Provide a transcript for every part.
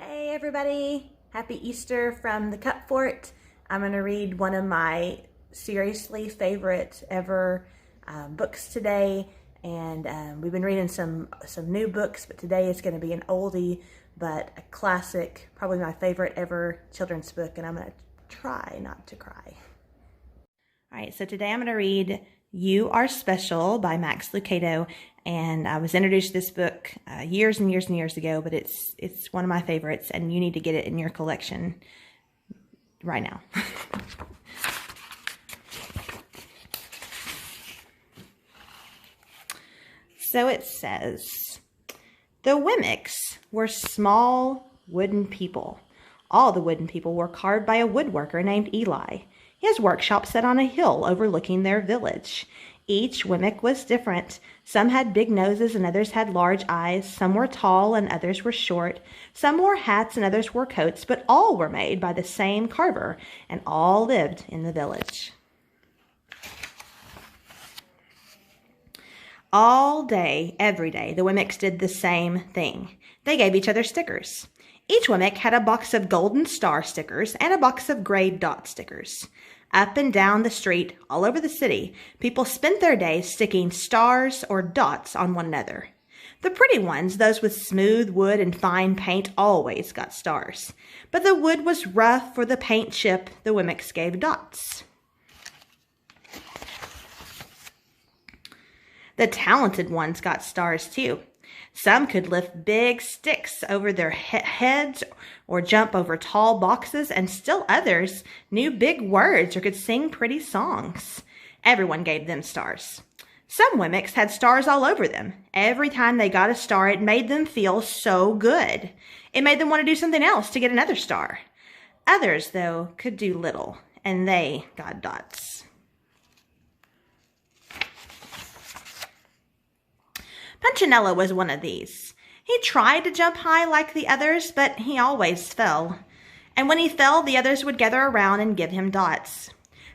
Hey everybody, happy Easter from the Cup Fort. I'm going to read one of my seriously favorite ever books today, and we've been reading some new books, but today it's going to be an oldie but a classic, probably my favorite ever children's book, and I'm going to try not to cry. Alright, so today I'm going to read You Are Special by Max Lucado, and I was introduced to this book years and years and years ago, but it's one of my favorites, and you need to get it in your collection right now. So it says, the Wimmicks were small wooden people. All the wooden people were carved by a woodworker named Eli. His workshop sat on a hill overlooking their village. Each Wemmick was different. Some had big noses and others had large eyes. Some were tall and others were short. Some wore hats and others wore coats, but all were made by the same carver, and all lived in the village. All day, every day, the Wimmicks did the same thing. They gave each other stickers. Each Wemmick had a box of golden star stickers and a box of gray dot stickers. Up and down the street, all over the city, people spent their days sticking stars or dots on one another. The pretty ones, those with smooth wood and fine paint, always got stars. But the wood was rough or the paint chipped, the Wimmicks gave dots. The talented ones got stars too. Some could lift big sticks over their heads or jump over tall boxes, and still others knew big words or could sing pretty songs. Everyone gave them stars. Some Wimmicks had stars all over them. Every time they got a star, it made them feel so good. It made them want to do something else to get another star. Others, though, could do little, and they got dots. Punchinello was one of these. He tried to jump high like the others, but he always fell. And when he fell, the others would gather around and give him dots.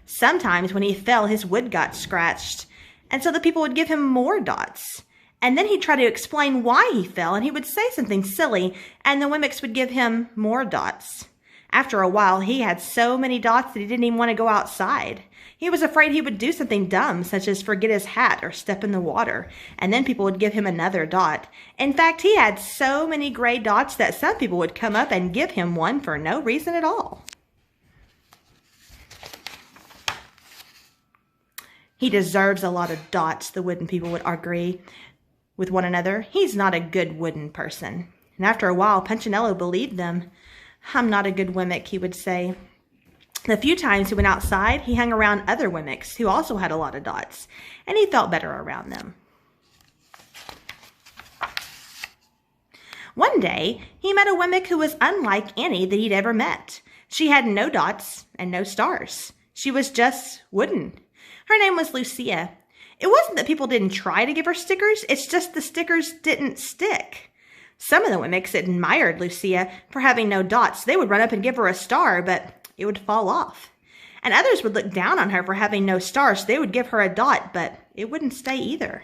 Sometimes when he fell, his wood got scratched, and so the people would give him more dots. And then he'd try to explain why he fell, and he would say something silly, and the Wimmicks would give him more dots. After a while, he had so many dots that he didn't even want to go outside. He was afraid he would do something dumb, such as forget his hat or step in the water, and then people would give him another dot. In fact, he had so many gray dots that some people would come up and give him one for no reason at all. He deserves a lot of dots, the wooden people would agree with one another. He's not a good wooden person. And after a while, Punchinello believed them. I'm not a good Wemmick, he would say. The few times he went outside, he hung around other Wimmicks who also had a lot of dots, and he felt better around them. One day, he met a Wemmick who was unlike any that he'd ever met. She had no dots and no stars. She was just wooden. Her name was Lucia. It wasn't that people didn't try to give her stickers, it's just the stickers didn't stick. Some of the Wimmicks admired Lucia for having no dots. They would run up and give her a star, but it would fall off. And others would look down on her for having no stars. So they would give her a dot, but it wouldn't stay either.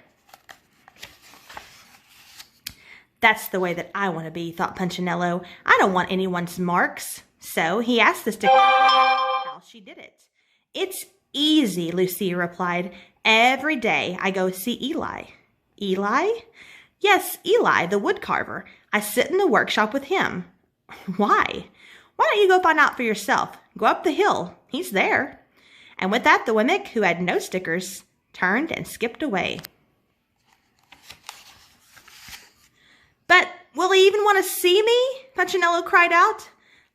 That's the way that I want to be, thought Punchinello. I don't want anyone's marks. So he asked the sticker how she did it. It's easy, Lucia replied. Every day I go see Eli. Eli? Yes, Eli, the wood carver. I sit in the workshop with him. Why? Why don't you go find out for yourself? Go up the hill. He's there. And with that, the Wemmick, who had no stickers, turned and skipped away. But will he even want to see me? Punchinello cried out.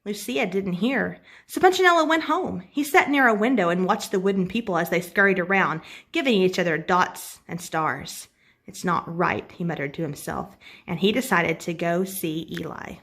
Lucia didn't hear, so Punchinello went home. He sat near a window and watched the wooden people as they scurried around, giving each other dots and stars. It's not right, he muttered to himself, and he decided to go see Eli.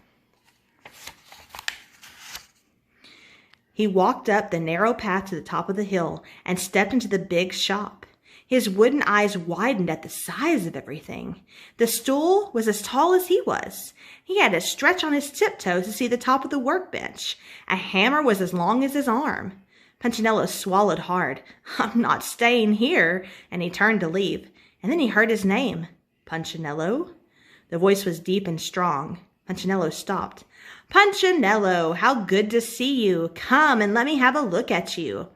He walked up the narrow path to the top of the hill and stepped into the big shop. His wooden eyes widened at the size of everything. The stool was as tall as he was. He had to stretch on his tiptoes to see the top of the workbench. A hammer was as long as his arm. Punchinello swallowed hard. I'm not staying here, and he turned to leave. And then he heard his name. Punchinello? The voice was deep and strong. Punchinello stopped. Punchinello, how good to see you. Come and let me have a look at you.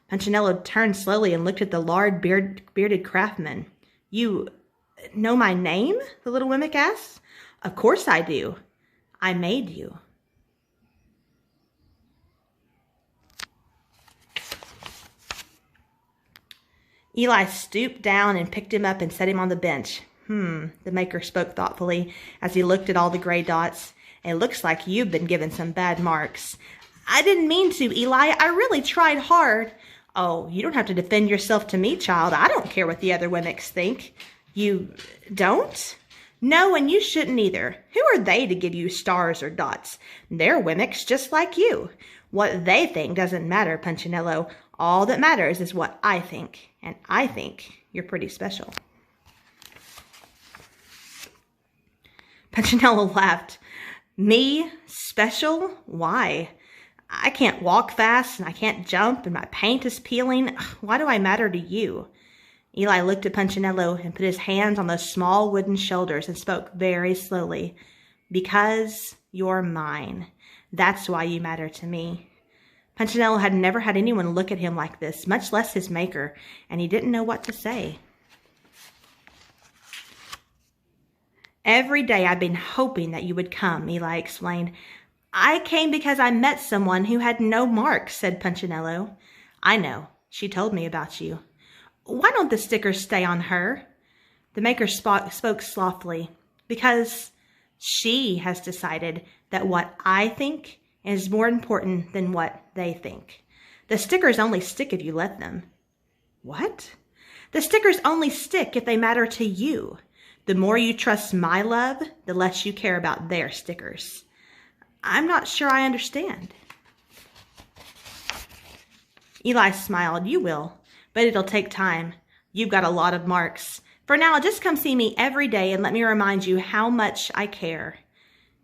Punchinello turned slowly and looked at the large bearded craftsman. You know my name? The little mimic asked. Of course I do. I made you. Eli stooped down and picked him up and set him on the bench. The maker spoke thoughtfully as he looked at all the gray dots. It looks like you've been given some bad marks. I didn't mean to, Eli. I really tried hard. Oh, you don't have to defend yourself to me, child. I don't care what the other Wemmicks think. You don't? No, and you shouldn't either. Who are they to give you stars or dots? They're Wemmicks just like you. What they think doesn't matter, Punchinello. All that matters is what I think, and I think you're pretty special. Punchinello laughed. Me? Special? Why? I can't walk fast, and I can't jump, and my paint is peeling. Why do I matter to you? Eli looked at Punchinello and put his hands on those small wooden shoulders and spoke very slowly. Because you're mine. That's why you matter to me. Punchinello had never had anyone look at him like this, much less his maker, and he didn't know what to say. Every day I've been hoping that you would come, Eli explained. I came because I met someone who had no marks, said Punchinello. I know. She told me about you. Why don't the stickers stay on her? The maker spoke softly. Because she has decided that what I think is more important than what they think. The stickers only stick if you let them. What? The stickers only stick if they matter to you. The more you trust my love, the less you care about their stickers. I'm not sure I understand. Eli smiled. You will, but it'll take time. You've got a lot of marks. For now, just come see me every day and let me remind you how much I care.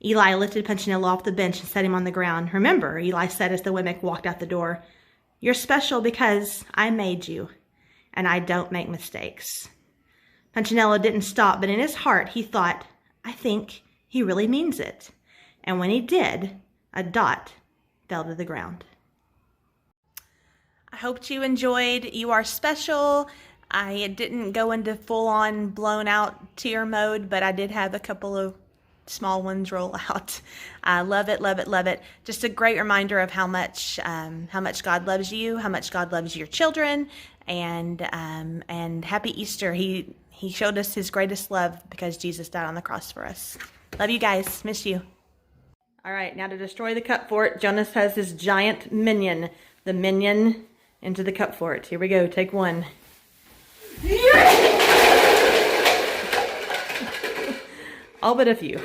Eli lifted Punchinello off the bench and set him on the ground. Remember, Eli said as the Wemmick walked out the door, you're special because I made you, and I don't make mistakes. Punchinello didn't stop, but in his heart he thought, I think he really means it. And when he did, a dot fell to the ground. I hoped you enjoyed You Are Special. I didn't go into full-on blown-out tear mode, but I did have a couple of small ones roll out. I love it, love it, love it. Just a great reminder of how much God loves you, how much God loves your children, and happy Easter. He showed us his greatest love because Jesus died on the cross for us. Love you guys. Miss you. All right, now to destroy the cup fort, Jonas has his giant minion. The minion into the cup fort. Here we go. Take one. All but a few.